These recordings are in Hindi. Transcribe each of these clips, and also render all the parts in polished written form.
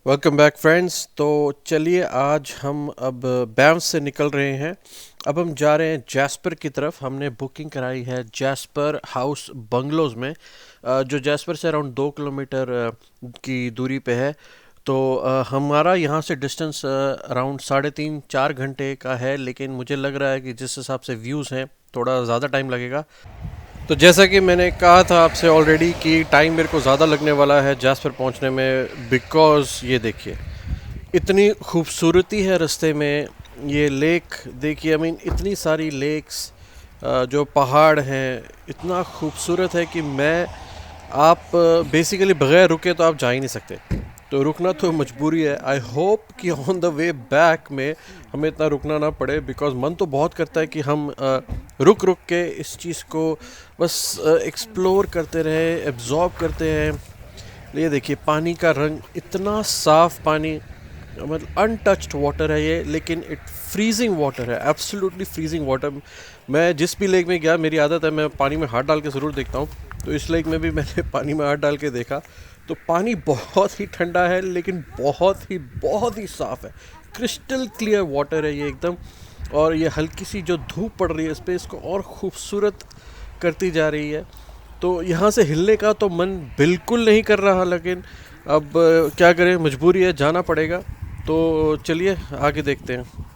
Welcome back friends. तो चलिए आज हम अब बैंफ से निकल रहे हैं। अब हम जा रहे हैं जैस्पर की तरफ। हमने बुकिंग कराई है जैस्पर हाउस बंगलोज में, जो जैस्पर से अराउंड 2 किलोमीटर की दूरी पे है। तो हमारा यहाँ से डिस्टेंस अराउंड 3.5-4 घंटे का है, लेकिन मुझे लग रहा है कि जिस हिसाब से व्यूज़ हैं थोड़ा ज़्यादा टाइम लगेगा। तो जैसा कि मैंने कहा था आपसे ऑलरेडी कि टाइम मेरे को ज़्यादा लगने वाला है जैस्पर पहुंचने में, बिकॉज़ ये देखिए इतनी खूबसूरती है रास्ते में। ये लेक देखिए, आई मीन इतनी सारी लेक्स, जो पहाड़ हैं, इतना खूबसूरत है कि मैं आप बेसिकली बगैर रुके तो आप जा ही नहीं सकते। तो रुकना तो मजबूरी है। आई होप कि ऑन द वे बैक में हमें इतना रुकना ना पड़े, बिकॉज मन तो बहुत करता है कि हम रुक रुक के इस चीज़ को बस एक्सप्लोर करते रहे, एब्जॉर्ब करते हैं। ये देखिए पानी का रंग, इतना साफ़ पानी, मतलब अनटच्ड वाटर है ये, लेकिन इट फ्रीजिंग वाटर है, एब्सोल्युटली फ्रीजिंग वाटर। मैं जिस भी लेक में गया, मेरी आदत है मैं पानी में हाथ डाल के ज़रूर देखता हूँ। तो इस लेक में भी मैंने पानी में हाथ डाल के देखा, तो पानी बहुत ही ठंडा है, लेकिन बहुत ही साफ़ है। क्रिस्टल क्लियर वाटर है ये एकदम। और ये हल्की सी जो धूप पड़ रही है इस पर, इसको और खूबसूरत करती जा रही है। तो यहाँ से हिलने का तो मन बिल्कुल नहीं कर रहा, लेकिन अब क्या करें, मजबूरी है, जाना पड़ेगा। तो चलिए आगे देखते हैं।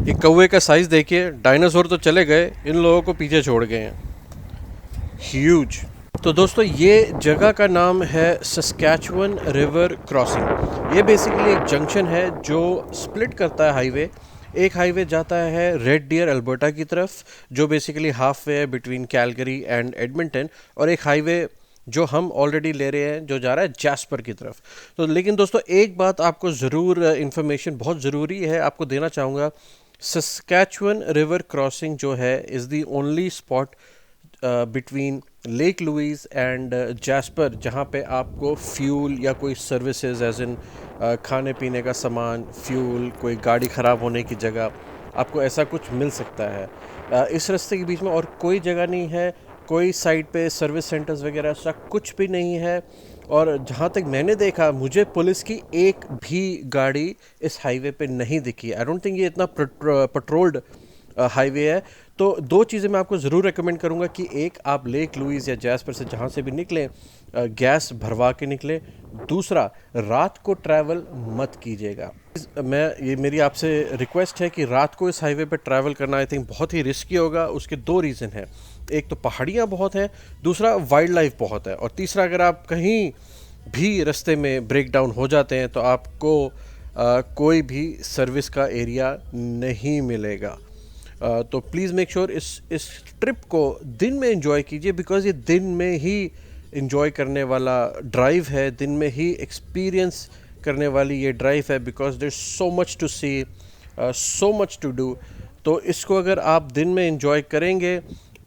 ये कौवे का साइज़ देखिए, डायनासोर तो चले गए, इन लोगों को पीछे छोड़ गए हैं। ह्यूज। तो दोस्तों ये जगह का नाम है सस्कैचुअन रिवर क्रॉसिंग। ये बेसिकली एक जंक्शन है जो स्प्लिट करता है हाईवे। एक हाईवे जाता है रेड डियर अल्बर्टा की तरफ, जो बेसिकली हाफ वे है बिटवीन कैलगरी एंड एडमिंटन, और एक हाईवे जो हम ऑलरेडी ले रहे हैं जो जा रहा है जैस्पर की तरफ। तो लेकिन दोस्तों एक बात आपको ज़रूर इन्फॉर्मेशन बहुत ज़रूरी है आपको देना चाहूँगा। सस्कैचुअन रिवर क्रॉसिंग जो है is the only spot between Lake Louise and Jasper जहाँ पे आपको फ्यूल या कोई सर्विसेज एज इन खाने पीने का सामान, फ्यूल, कोई गाड़ी ख़राब होने की जगह, आपको ऐसा कुछ मिल सकता है। इस रास्ते के बीच में और कोई जगह नहीं है, कोई साइड पे सर्विस सेंटर्स वगैरह ऐसा कुछ भी नहीं है। और जहाँ तक मैंने देखा, मुझे पुलिस की एक भी गाड़ी इस हाईवे पे नहीं दिखी। आई डोंट थिंक ये इतना पेट्रोल्ड हाईवे है। तो दो चीज़ें मैं आपको ज़रूर रेकमेंड करूँगा कि एक, आप लेक लुइस या जैस्पर से जहाँ से भी निकलें गैस भरवा के निकलें। दूसरा, रात को ट्रैवल मत कीजिएगा। मैं ये मेरी आपसे रिक्वेस्ट है कि रात को इस हाईवे पर ट्रैवल करना आई थिंक बहुत ही रिस्की होगा। उसके दो रीज़न हैं, एक तो पहाड़ियाँ बहुत हैं, दूसरा वाइल्ड लाइफ बहुत है, और तीसरा अगर आप कहीं भी रास्ते में ब्रेक डाउन हो जाते हैं तो आपको कोई भी सर्विस का एरिया नहीं मिलेगा। तो प्लीज़ मेक श्योर इस ट्रिप को दिन में एंजॉय कीजिए, बिकॉज़ ये दिन में ही एंजॉय करने वाला ड्राइव है, दिन में ही एक्सपीरियंस करने वाली ये ड्राइव है, because there so much to see, so much to do. तो इसको अगर आप दिन में एंजॉय करेंगे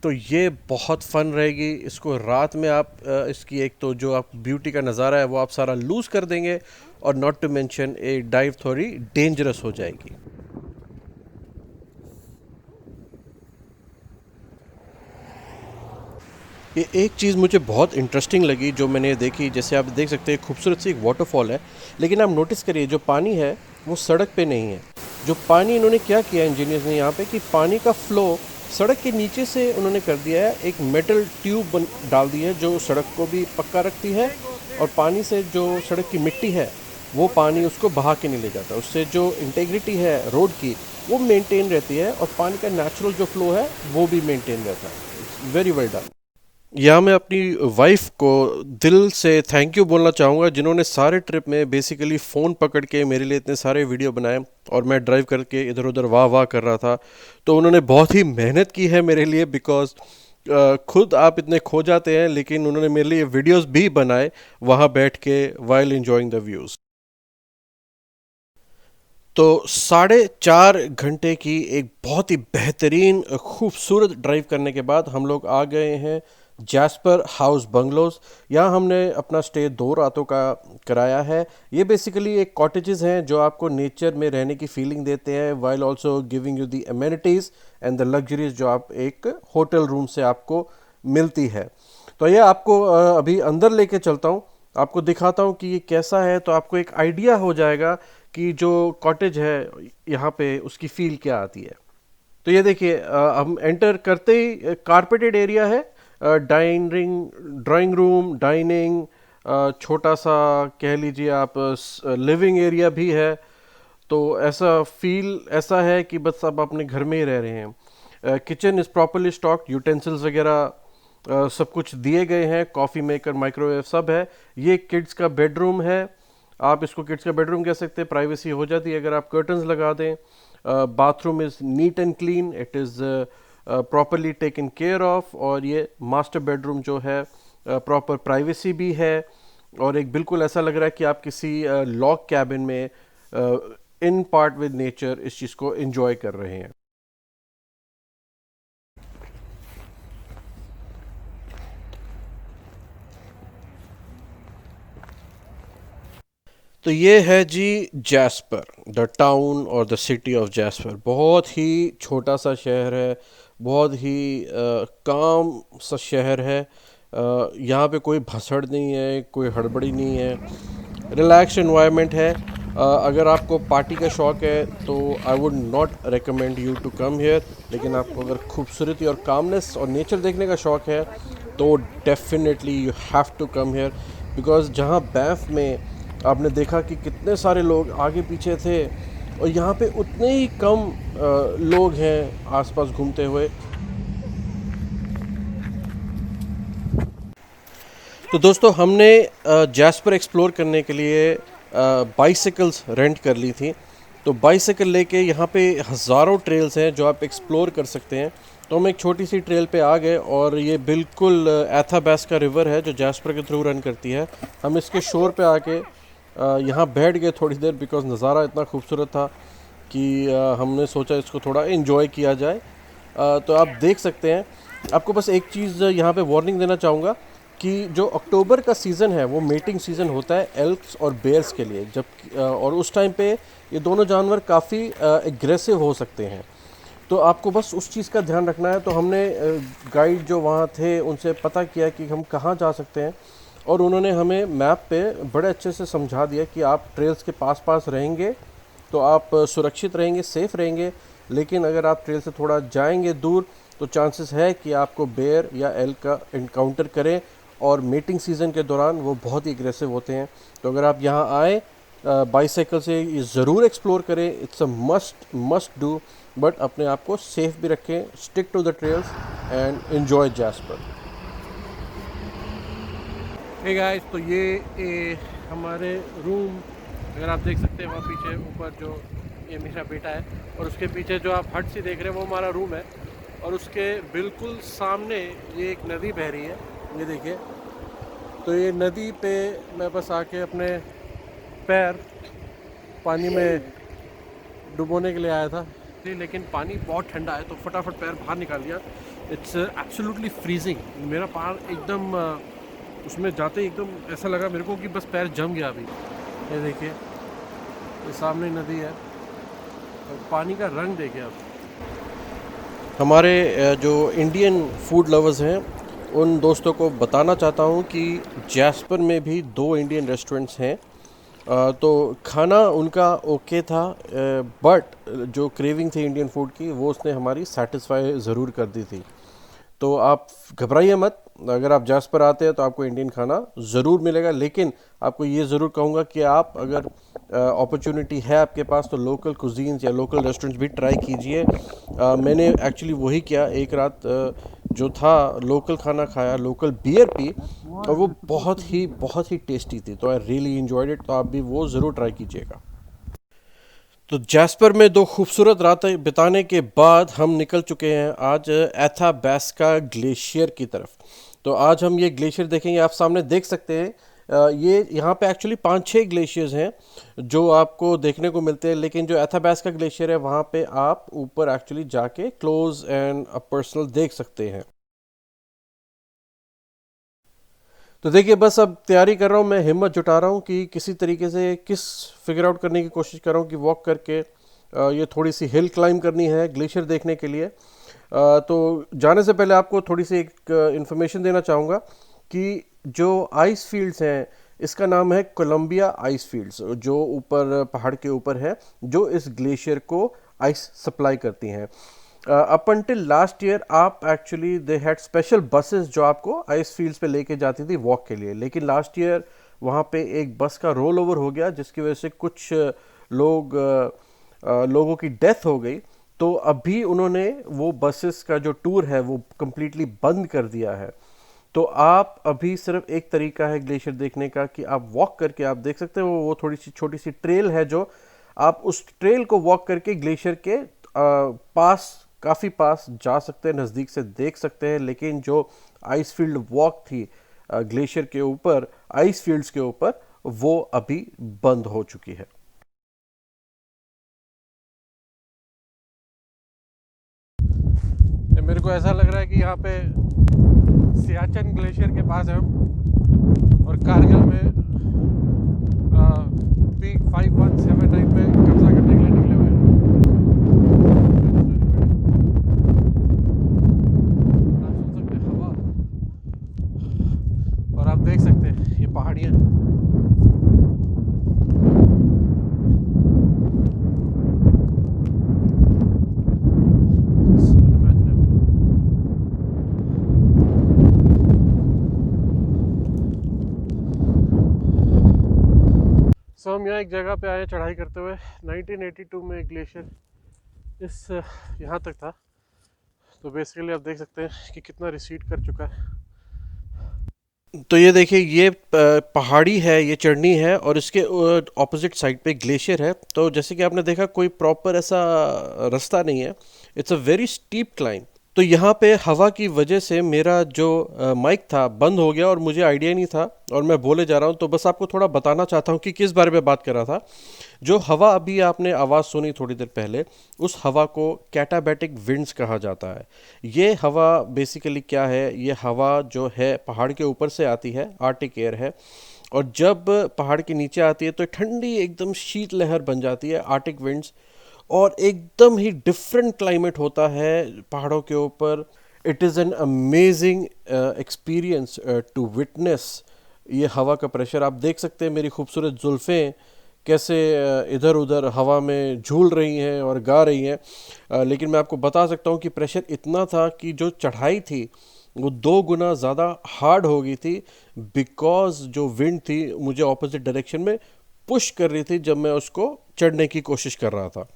तो ये बहुत फ़न रहेगी। इसको रात में आप इसकी एक तो जो आप ब्यूटी का नज़ारा है वो आप सारा लूज़ कर देंगे, और नॉट टू मेंशन ये ड्राइव थोड़ी डेंजरस हो जाएगी। ये एक चीज़ मुझे बहुत इंटरेस्टिंग लगी जो मैंने देखी, जैसे आप देख सकते हैं खूबसूरत सी एक वाटरफॉल है, लेकिन आप नोटिस करिए जो पानी है वो सड़क पे नहीं है। जो पानी इन्होंने क्या किया इंजीनियर्स ने यहाँ पे, कि पानी का फ्लो सड़क के नीचे से उन्होंने कर दिया है। एक मेटल ट्यूब डाल दी है जो सड़क को भी पक्का रखती है, और पानी से जो सड़क की मिट्टी है वो पानी उसको बहा के नहीं ले जाता। उससे जो इंटेग्रिटी है रोड की वो मेंटेन रहती है, और पानी का नेचुरल जो फ्लो है वो भी मेंटेन रहता है। Very well done. या मैं अपनी वाइफ को दिल से थैंक यू बोलना चाहूँगा, जिन्होंने सारे ट्रिप में बेसिकली फ़ोन पकड़ के मेरे लिए इतने सारे वीडियो बनाए, और मैं ड्राइव करके इधर उधर वाह वाह कर रहा था। तो उन्होंने बहुत ही मेहनत की है मेरे लिए, बिकॉज खुद आप इतने खो जाते हैं, लेकिन उन्होंने मेरे लिए वीडियोस भी बनाए वहाँ बैठ के वाइल एंजॉइंग द व्यूज़। तो 4.5 घंटे की एक बहुत ही बेहतरीन खूबसूरत ड्राइव करने के बाद हम लोग आ गए हैं जैस्पर हाउस बंगलोज। यहाँ हमने अपना स्टे 2 रातों का कराया है। ये बेसिकली एक कॉटेजेस हैं जो आपको नेचर में रहने की फीलिंग देते हैं, while also giving you the amenities and the luxuries जो आप एक होटल रूम से आपको मिलती है। तो ये आपको अभी अंदर लेके चलता हूँ, आपको दिखाता हूँ कि ये कैसा है, तो आपको एक आइडिया हो जाएगा कि जो कॉटेज है यहाँ पे उसकी फील क्या आती है। तो ये देखिए, हम एंटर करते ही कारपेटेड एरिया है, डाइनिंग, ड्राइंग रूम, डाइनिंग, छोटा सा कह लीजिए आप लिविंग एरिया भी है। तो ऐसा फील ऐसा है कि बस अब अपने घर में ही रह रहे हैं। Kitchen is properly stocked, utensils वगैरह सब कुछ दिए गए हैं, कॉफ़ी मेकर, माइक्रोवेव सब है। ये किड्स का बेडरूम है, आप इसको किड्स का बेडरूम कह सकते हैं, प्राइवेसी हो जाती है अगर आप कर्टन्स लगा दें। Bathroom is neat and clean, it is properly taken care of. और ये मास्टर बेडरूम जो है प्रॉपर प्राइवेसी भी है, और एक बिल्कुल ऐसा लग रहा है कि आप किसी लॉग कैबिन में इन पार्ट विद नेचर इस चीज़ को एंजॉय कर रहे हैं। तो ये है जी जैस्पर, द टाउन और द सिटी ऑफ जैस्पर। बहुत ही छोटा सा शहर है, बहुत ही काम सा शहर है। यहाँ पे कोई भसड़ नहीं है, कोई हड़बड़ी नहीं है, रिलैक्स एनवायरनमेंट है। अगर आपको पार्टी का शौक़ है तो I would not recommend you to come here, लेकिन आपको अगर खूबसूरती और कामनेस और नेचर देखने का शौक़ है तो definitely you have to come here. Because जहाँ बैंफ में आपने देखा कि कितने सारे लोग आगे पीछे थे, और यहाँ पे उतने ही कम लोग हैं आसपास घूमते हुए। तो दोस्तों, हमने जैस्पर एक्सप्लोर करने के लिए बाइसिकल्स रेंट कर ली थी। तो बाइसिकल लेके यहाँ पे हज़ारों ट्रेल्स हैं जो आप एक्सप्लोर कर सकते हैं। तो हम एक छोटी सी ट्रेल पे आ गए, और ये बिल्कुल एथाबास्का रिवर है जो जैस्पर के थ्रू रन करती है। हम इसके शोर पे आके यहाँ बैठ गए थोड़ी देर, बिकॉज़ नज़ारा इतना खूबसूरत था कि हमने सोचा इसको थोड़ा एंजॉय किया जाए। तो आप देख सकते हैं। आपको बस एक चीज़ यहाँ पे वार्निंग देना चाहूँगा कि जो अक्टूबर का सीज़न है वो मेटिंग सीज़न होता है एल्क्स और बेयर्स के लिए, जब और उस टाइम पे ये दोनों जानवर काफ़ी एग्रेसिव हो सकते हैं। तो आपको बस उस चीज़ का ध्यान रखना है। तो हमने गाइड जो वहाँ थे उनसे पता किया कि हम कहाँ जा सकते हैं, और उन्होंने हमें मैप पे बड़े अच्छे से समझा दिया कि आप ट्रेल्स के पास पास रहेंगे तो आप सुरक्षित रहेंगे, सेफ़ रहेंगे। लेकिन अगर आप ट्रेल से थोड़ा जाएंगे दूर तो चांसेस है कि आपको बेयर या एल्क का इनकाउंटर करें, और मीटिंग सीज़न के दौरान वो बहुत ही एग्रेसिव होते हैं। तो अगर आप यहाँ आए बाईसाइकिल से, ये ज़रूर एक्सप्लोर करें, it's a must do. But अपने आप को सेफ़ भी रखें, stick to the trails and enjoy Jasper. Hey guys, तो ये हमारे रूम, अगर आप देख सकते हैं वहाँ पीछे ऊपर जो ये मेरा बेटा है, और उसके पीछे जो आप हट सी देख रहे हैं वो हमारा रूम है। और उसके बिल्कुल सामने ये एक नदी बह रही है, ये देखिए। तो ये नदी पे मैं बस आके अपने पैर पानी में डुबोने के लिए आया था, लेकिन पानी बहुत ठंडा है तो फटाफट पैर बाहर निकाल दिया। It's absolutely freezing. मेरा पैर एकदम उसमें जाते ही एकदम ऐसा लगा मेरे को कि बस पैर जम गया अभी। ये देखिए, ये सामने नदी है, और पानी का रंग देखिए आप। हमारे जो इंडियन फूड लवर्स हैं उन दोस्तों को बताना चाहता हूँ कि जैस्पर में भी 2 इंडियन रेस्टोरेंट्स हैं। तो खाना उनका ओके था, बट जो क्रेविंग थी इंडियन फूड की वो उसने हमारी सेटिस्फाई ज़रूर कर दी थी। तो आप घबराइए मत, अगर आप जैस्पर आते हैं तो आपको इंडियन खाना ज़रूर मिलेगा। लेकिन आपको ये ज़रूर कहूँगा कि आप अगर अपॉर्चुनिटी है आपके पास तो लोकल कुजीन्स या लोकल रेस्टोरेंट्स भी ट्राई कीजिए। मैंने एक्चुअली वही किया, एक रात जो था लोकल खाना खाया, लोकल बियर पी, और वो बहुत ही टेस्टी थी। तो आई रियली एंजॉयड इट। तो आप भी वो ज़रूर ट्राई कीजिएगा। तो जैस्पर में 2 खूबसूरत रातें बिताने के बाद हम निकल चुके हैं आज एथाबास्का ग्लेशियर की तरफ। तो आज हम ये ग्लेशियर देखेंगे। आप सामने देख सकते हैं, ये यहाँ पे एक्चुअली 5-6 ग्लेशियर्स हैं जो आपको देखने को मिलते हैं, लेकिन जो एथाबास्का ग्लेशियर है वहाँ पे आप ऊपर एक्चुअली जाके क्लोज एंड पर्सनल देख सकते हैं। तो देखिए, बस अब तैयारी कर रहा हूँ, मैं हिम्मत जुटा रहा हूँ कि किसी तरीके से फिगर आउट करने की कोशिश कर रहा हूँ कि वॉक करके ये थोड़ी सी हिल क्लाइंब करनी है ग्लेशियर देखने के लिए। तो जाने से पहले आपको थोड़ी सी एक इन्फॉर्मेशन देना चाहूँगा कि जो आइस फील्ड्स हैं इसका नाम है कोलंबिया आइस फील्ड्स, जो ऊपर पहाड़ के ऊपर है, जो इस ग्लेशियर को आइस सप्लाई करती हैं। अप अनटिल लास्ट ईयर आप actually they had special buses जो आपको आइस फील्ड्स पे लेके जाती थी वॉक के लिए, लेकिन लास्ट ईयर वहाँ पे एक बस का रोल ओवर हो गया जिसकी वजह से कुछ लोगों की डेथ हो गई। तो अभी उन्होंने वो बसेस का जो टूर है वो कम्प्लीटली बंद कर दिया है। तो आप अभी सिर्फ एक तरीका है ग्लेशियर देखने का कि आप वॉक करके आप देख सकते हो। वो थोड़ी सी छोटी सी ट्रेल है जो आप उस ट्रेल को वॉक करके ग्लेशियर के पास, काफ़ी पास जा सकते हैं, नज़दीक से देख सकते हैं। लेकिन जो आइस फील्ड वॉक थी ग्लेशियर के ऊपर, आइस फील्ड्स के ऊपर, वो अभी बंद हो चुकी है। मेरे को ऐसा लग रहा है कि यहाँ पे सियाचिन ग्लेशियर के पास है हम, और कारगिल में पीक 5179 पे कब्जा करने के लिए निकले हुए हैं। आप सुन सकते हैं हवा, और आप देख सकते हैं ये पहाड़ियाँ। सो हम यहाँ एक जगह पे आए चढ़ाई करते हुए। 1982 में ग्लेशियर इस यहाँ तक था। तो बेसिकली आप देख सकते हैं कि कितना रिसीड कर चुका है। तो ये देखिए, ये पहाड़ी है, ये चढ़नी है, और इसके ऑपोजिट साइड पे ग्लेशियर है। तो जैसे कि आपने देखा कोई प्रॉपर ऐसा रास्ता नहीं है, it's a very steep climb. तो यहाँ पे हवा की वजह से मेरा जो माइक था बंद हो गया और मुझे आइडिया नहीं था, और मैं बोले जा रहा हूँ। तो बस आपको थोड़ा बताना चाहता हूँ कि किस बारे में बात कर रहा था। जो हवा अभी आपने आवाज़ सुनी थोड़ी देर पहले, उस हवा को कैटाबैटिक विंड्स कहा जाता है। ये हवा बेसिकली क्या है, ये हवा जो है पहाड़ के ऊपर से आती है, आर्टिक एयर है, और जब पहाड़ के नीचे आती है तो ठंडी एकदम शीत लहर बन जाती है, आर्टिक विंड्स, और एकदम ही डिफरेंट क्लाइमेट होता है पहाड़ों के ऊपर। It is an amazing experience to witness ये हवा का प्रेशर। आप देख सकते हैं मेरी खूबसूरत जुल्फ़ें कैसे इधर उधर हवा में झूल रही हैं और गा रही हैं। लेकिन मैं आपको बता सकता हूँ कि प्रेशर इतना था कि जो चढ़ाई थी वो 2 गुना ज़्यादा हार्ड हो गई थी, बिकॉज जो विंड थी मुझे ऑपोजिट डायरेक्शन में पुश कर रही थी जब मैं उसको चढ़ने की कोशिश कर रहा था।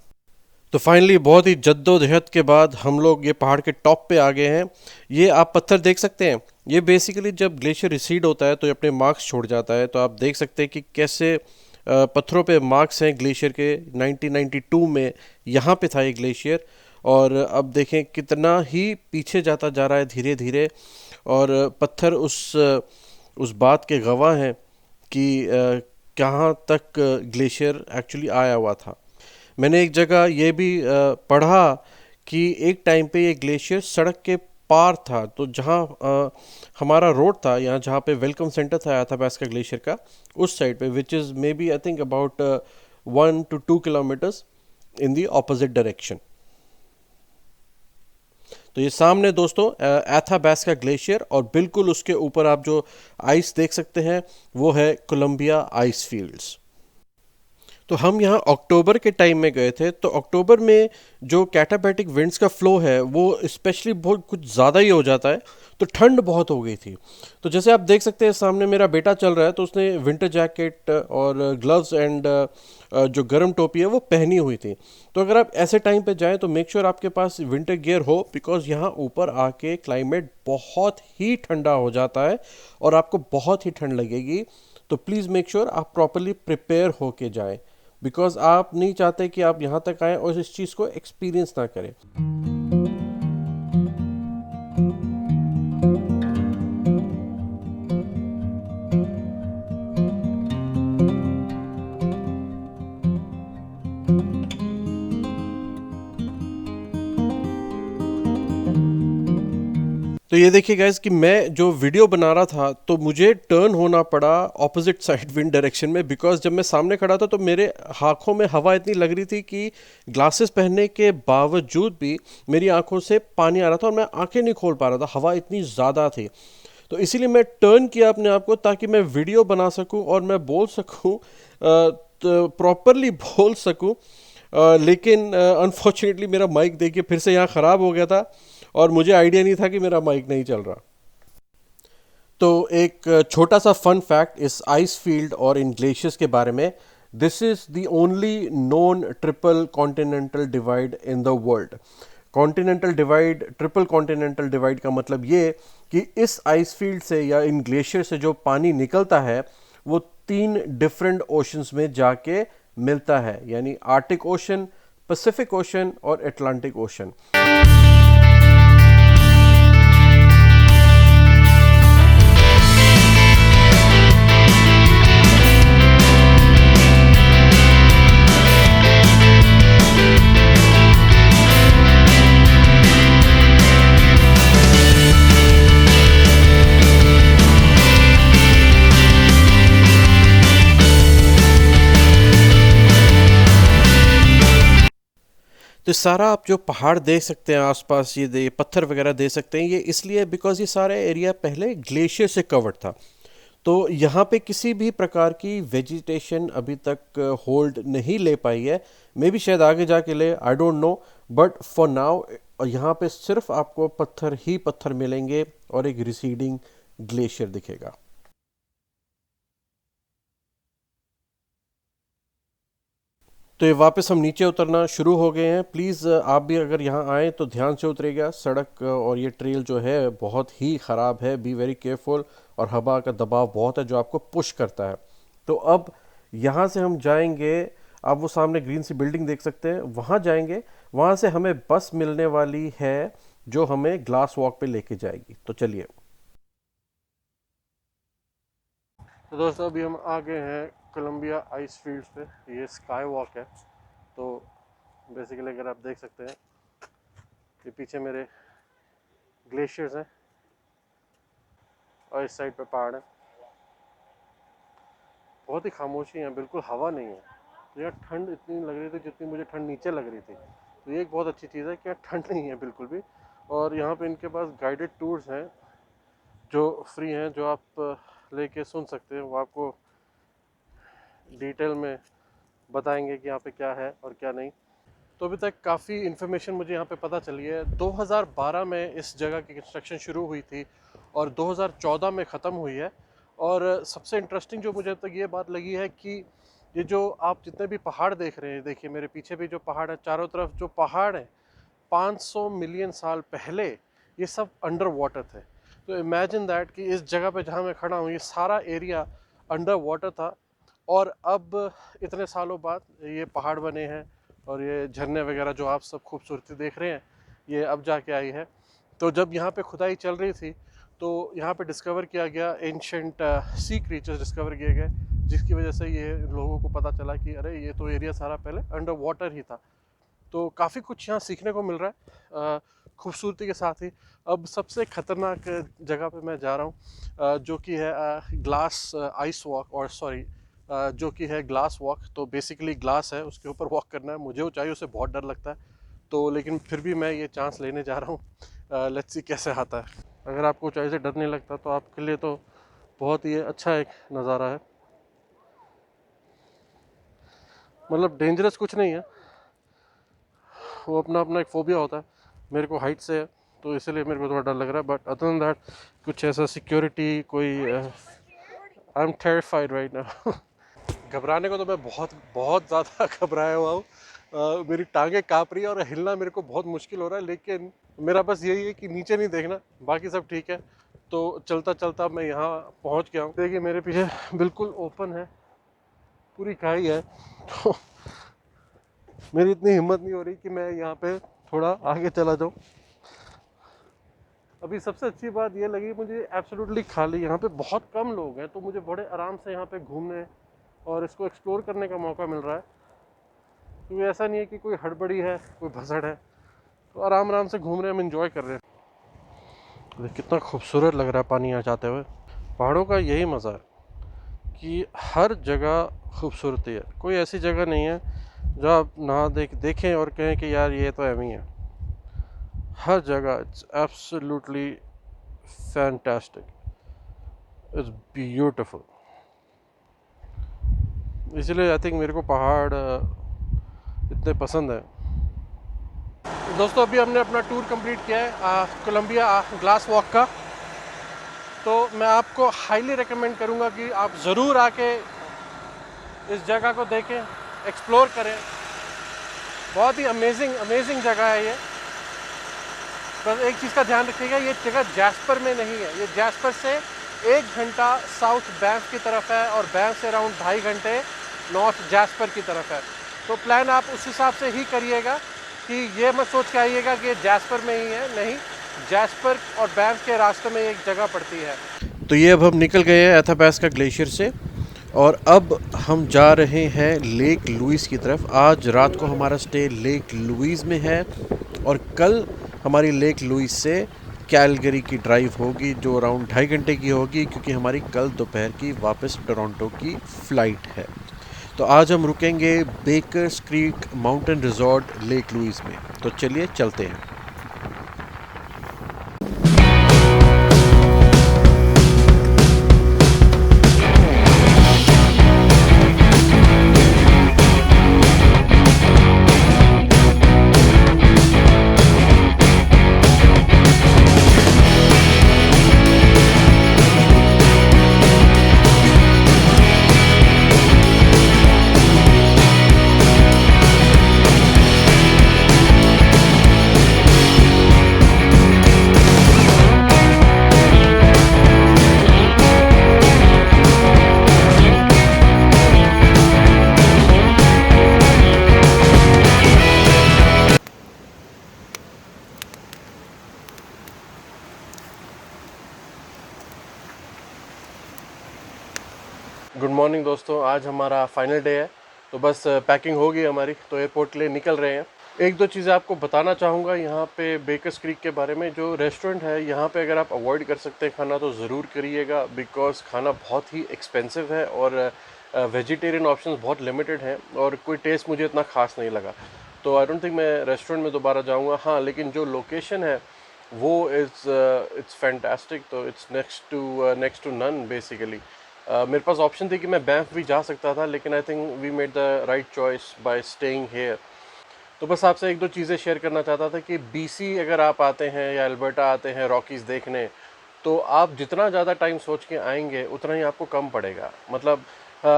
तो फाइनली बहुत ही जद्दोजहद के बाद हम लोग ये पहाड़ के टॉप पे आ गए हैं। ये आप पत्थर देख सकते हैं, ये बेसिकली जब ग्लेशियर रिसीड होता है तो ये अपने मार्क्स छोड़ जाता है। तो आप देख सकते हैं कि कैसे पत्थरों पे मार्क्स हैं ग्लेशियर के। 1992 में यहाँ पे था ये ग्लेशियर, और अब देखें कितना ही पीछे जाता जा रहा है धीरे धीरे। और पत्थर उस बात के गवाह हैं कि कहाँ तक ग्लेशियर एक्चुअली आया हुआ था। मैंने एक जगह ये भी पढ़ा कि एक टाइम पे ये ग्लेशियर सड़क के पार था। तो जहाँ हमारा रोड था, यहाँ जहाँ पे वेलकम सेंटर था अथाबास्का ग्लेशियर का, उस साइड पे, which is maybe I think about 1 to 2 kilometres in the opposite direction. तो ये सामने दोस्तों एथाबास्का ग्लेशियर, और बिल्कुल उसके ऊपर आप जो आइस देख सकते हैं वो है कोलंबिया आइस फील्ड्स। तो हम यहाँ अक्टूबर के टाइम में गए थे। तो अक्टूबर में जो कैटाबैटिक विंड्स का फ्लो है वो स्पेशली बहुत कुछ ज़्यादा ही हो जाता है, तो ठंड बहुत हो गई थी। तो जैसे आप देख सकते हैं सामने मेरा बेटा चल रहा है, तो उसने विंटर जैकेट और ग्लव्स एंड जो गर्म टोपी है वो पहनी हुई थी। तो अगर आप ऐसे टाइम पे जाएं तो मेक श्योर आपके पास विंटर गियर हो, बिकॉज यहाँ ऊपर आके क्लाइमेट बहुत ही ठंडा हो जाता है और आपको बहुत ही ठंड लगेगी। तो प्लीज़ मेक श्योर आप प्रॉपरली प्रिपेयर होके जाएं, बिकॉज आप नहीं चाहते कि आप यहाँ तक आएँ और इस चीज़ को एक्सपीरियंस ना करें। तो ये देखिए गाइस कि मैं जो वीडियो बना रहा था तो मुझे टर्न होना पड़ा ऑपोजिट साइड विंड डायरेक्शन में, बिकॉज जब मैं सामने खड़ा था तो मेरे आँखों में हवा इतनी लग रही थी कि ग्लासेस पहनने के बावजूद भी मेरी आंखों से पानी आ रहा था और मैं आंखें नहीं खोल पा रहा था, हवा इतनी ज़्यादा थी। तो इसीलिए मैं टर्न किया अपने आप को ताकि मैं वीडियो बना सकूं और मैं बोल सकूं, प्रॉपरली बोल सकूं। लेकिन अनफॉर्चुनेटली मेरा माइक देखिए फिर से यहाँ ख़राब हो गया था और मुझे आइडिया नहीं था कि मेरा माइक नहीं चल रहा। तो एक छोटा सा फन फैक्ट इस आइस फील्ड और इन ग्लेशियर्स के बारे में, this is the only known triple continental divide in the world. Continental divide, triple continental divide का मतलब ये कि इस आइस फील्ड से या इन ग्लेशियर से जो पानी निकलता है वो 3 डिफरेंट ओशंस में जाके मिलता है, यानी आर्टिक ओशन, पैसिफिक ओशन और अटलांटिक ओशन। तो सारा आप जो पहाड़ देख सकते हैं आसपास, ये पत्थर वगैरह दे सकते हैं, ये इसलिए बिकॉज ये सारा एरिया पहले ग्लेशियर से कवर्ड था। तो यहाँ पे किसी भी प्रकार की वेजिटेशन अभी तक होल्ड नहीं ले पाई है। मे बी शायद आगे जाके ले, I don't know, but for now यहाँ पे सिर्फ आपको पत्थर ही पत्थर मिलेंगे और एक रिसीडिंग ग्लेशियर दिखेगा। तो ये वापस हम नीचे उतरना शुरू हो गए हैं। प्लीज़ आप भी अगर यहाँ आएँ तो ध्यान से उतरिएगा। सड़क और ये ट्रेल जो है बहुत ही ख़राब है, बी वेरी केयरफुल, और हवा का दबाव बहुत है जो आपको पुश करता है। तो अब यहाँ से हम जाएंगे, आप वो सामने ग्रीन सी बिल्डिंग देख सकते हैं, वहाँ जाएंगे। वहाँ से हमें बस मिलने वाली है जो हमें ग्लास वॉक पे लेके जाएगी। तो चलिए। तो दोस्तों अभी हम आ गए हैं कोलंबिया आइस फील्ड्स पे। ये स्काई वॉक है। तो बेसिकली अगर आप देख सकते हैं, ये पीछे मेरे ग्लेशियर्स हैं और इस साइड पे पहाड़ है। बहुत ही खामोशी है, बिल्कुल हवा नहीं है। तो यहाँ ठंड इतनी लग रही थी जितनी मुझे ठंड नीचे लग रही थी। तो ये एक बहुत अच्छी चीज़ है कि यहाँ ठंड नहीं है बिल्कुल भी। और यहाँ पे इनके पास गाइडेड टूर्स हैं जो फ्री हैं, जो आप लेके सुन सकते हैं। वो आपको डिटेल में बताएंगे कि यहाँ पे क्या है और क्या नहीं। तो अभी तक काफ़ी इन्फॉर्मेशन मुझे यहाँ पे पता चली है। 2012 में इस जगह की कंस्ट्रक्शन शुरू हुई थी और 2014 में ख़त्म हुई है। और सबसे इंटरेस्टिंग जो मुझे अब तक ये बात लगी है कि ये जो आप जितने भी पहाड़ देख रहे हैं, देखिए मेरे पीछे भी जो पहाड़ है, चारों तरफ जो पहाड़ हैं, 500 मिलियन साल पहले ये सब अंडर वाटर थे। तो इमेजिन दैट कि इस जगह पे जहाँ मैं खड़ा हूँ ये सारा एरिया अंडर वाटर था, और अब इतने सालों बाद ये पहाड़ बने हैं और ये झरने वगैरह जो आप सब खूबसूरती देख रहे हैं ये अब जाके आई है। तो जब यहाँ पे खुदाई चल रही थी तो यहाँ पे डिस्कवर किया गया एंशंट सी क्रीचर्स डिस्कवर किए गए, जिसकी वजह से ये लोगों को पता चला कि अरे ये तो एरिया सारा पहले अंडर वाटर ही था। तो काफ़ी कुछ यहाँ सीखने को मिल रहा है खूबसूरती के साथ ही। अब सबसे ख़तरनाक जगह पे मैं जा रहा हूँ जो कि है ग्लास आइस वॉक, और सॉरी जो कि है ग्लास वॉक। तो बेसिकली ग्लास है, उसके ऊपर वॉक करना है। मुझे ऊंचाइयों से बहुत डर लगता है, तो लेकिन फिर भी मैं ये चांस लेने जा रहा हूँ। लेट्स सी कैसे आता है। अगर आपको ऊंचाई से डर नहीं लगता तो आपके लिए तो बहुत ही अच्छा एक नज़ारा है। मतलब डेंजरस कुछ नहीं है, वो अपना अपना एक फोबिया होता है। मेरे को हाइट से है तो इसलिए मेरे को थोड़ा डर लग रहा है, बट अदर देन दैट कुछ ऐसा सिक्योरिटी कोई, I am terrified right now. घबराने को तो मैं बहुत बहुत ज़्यादा घबराया हुआ हूँ। मेरी टांगें काँप रही है और हिलना मेरे को बहुत मुश्किल हो रहा है, लेकिन मेरा बस यही है कि नीचे नहीं देखना, बाकी सब ठीक है। तो चलता चलता मैं यहाँ पहुँच गया हूँ। देखिए मेरे पीछे बिल्कुल ओपन है, पूरी खाई है। तो मेरी इतनी हिम्मत नहीं हो रही कि मैं यहाँ पे थोड़ा आगे चला जाऊँ। अभी सबसे अच्छी बात ये लगी मुझे, एब्सोल्युटली खाली, यहाँ पे बहुत कम लोग हैं, तो मुझे बड़े आराम से यहाँ पे घूमने और इसको एक्सप्लोर करने का मौका मिल रहा है। क्योंकि ऐसा नहीं है कि कोई हड़बड़ी है, कोई भसड़ है, तो आराम आराम से घूम रहे हैं, हम इंजॉय कर रहे हैं। कितना खूबसूरत लग रहा है पानी यहाँ जाते हुए। पहाड़ों का यही मज़ा है कि हर जगह खूबसूरती है, कोई ऐसी जगह नहीं है जो आप ना देखें और कहें कि यार ये तो एवं ही है। हर जगह it's absolutely fantastic, it's beautiful. इसलिए आई थिंक मेरे को पहाड़ इतने पसंद है। दोस्तों अभी हमने अपना टूर कंप्लीट किया है कोलंबिया ग्लास वॉक का। तो मैं आपको हाईली रिकमेंड करूँगा कि आप ज़रूर आके इस जगह को देखें, एक्सप्लोर करें। बहुत ही अमेजिंग जगह है ये। बस एक चीज़ का ध्यान रखिएगा, ये जगह जैस्पर में नहीं है, ये जैस्पर से 1 घंटा साउथ बैंफ की तरफ है और बैंफ से अराउंड 2.5 घंटे नॉर्थ जैस्पर की तरफ है। तो प्लान आप उस हिसाब से ही करिएगा कि ये मत सोच के आइएगा कि ये जैस्पर में ही है, नहीं, जैस्पर और बैंफ के रास्ते में एक जगह पड़ती है। तो ये अब हम निकल गए हैं एथापास का ग्लेशियर से और अब हम जा रहे हैं लेक लुइस की तरफ। आज रात को हमारा स्टे लेक लुइस में है और कल हमारी लेक लुइस से कैलगरी की ड्राइव होगी जो अराउंड 2.5 घंटे की होगी, क्योंकि हमारी कल दोपहर की वापस टोरंटो की फ़्लाइट है। तो आज हम रुकेंगे Baker's Creek Mountain Resort Lake Louise में। तो चलिए चलते हैं। गुड मॉर्निंग दोस्तों, आज हमारा फाइनल डे है। तो बस पैकिंग हो गई हमारी, तो एयरपोर्ट के लिए निकल रहे हैं। एक दो चीज़ें आपको बताना चाहूँगा यहाँ पे बेकर्स क्रीक के बारे में। जो रेस्टोरेंट है यहाँ पे अगर आप अवॉइड कर सकते हैं खाना तो ज़रूर करिएगा, बिकॉज़ खाना बहुत ही एक्सपेंसिव है और वेजिटेरियन ऑप्शंस बहुत लिमिटेड हैं और कोई टेस्ट मुझे इतना ख़ास नहीं लगा। तो आई डोंट थिंक मैं रेस्टोरेंट में दोबारा जाऊँगा। हाँ, लेकिन जो लोकेशन है वो इट्स फैंटास्टिक। तो it's next to none basically. मेरे पास ऑप्शन थी कि मैं बैंफ भी जा सकता था, लेकिन I think we made the right choice by staying here. तो बस आपसे एक दो चीज़ें शेयर करना चाहता था कि बीसी अगर आप आते हैं या अल्बर्टा आते हैं रॉकीज़ देखने, तो आप जितना ज़्यादा टाइम सोच के आएंगे उतना ही आपको कम पड़ेगा। मतलब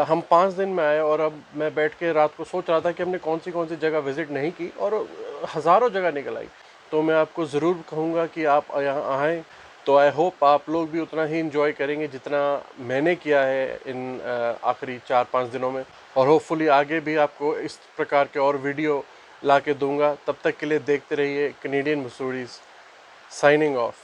हम 5 दिन में आए और अब मैं बैठ के रात को सोच रहा था कि हमने कौन सी जगह विज़िट नहीं की और हज़ारों जगह निकल आई। तो मैं आपको ज़रूर कहूँगा कि आप यहाँ आएँ। तो आई होप आप लोग भी उतना ही इन्जॉय करेंगे जितना मैंने किया है इन आखिरी 4-5 दिनों में, और होपफुली आगे भी आपको इस प्रकार के और वीडियो ला के दूँगा। तब तक के लिए देखते रहिए कैनेडियन मसूरीज़। Signing off.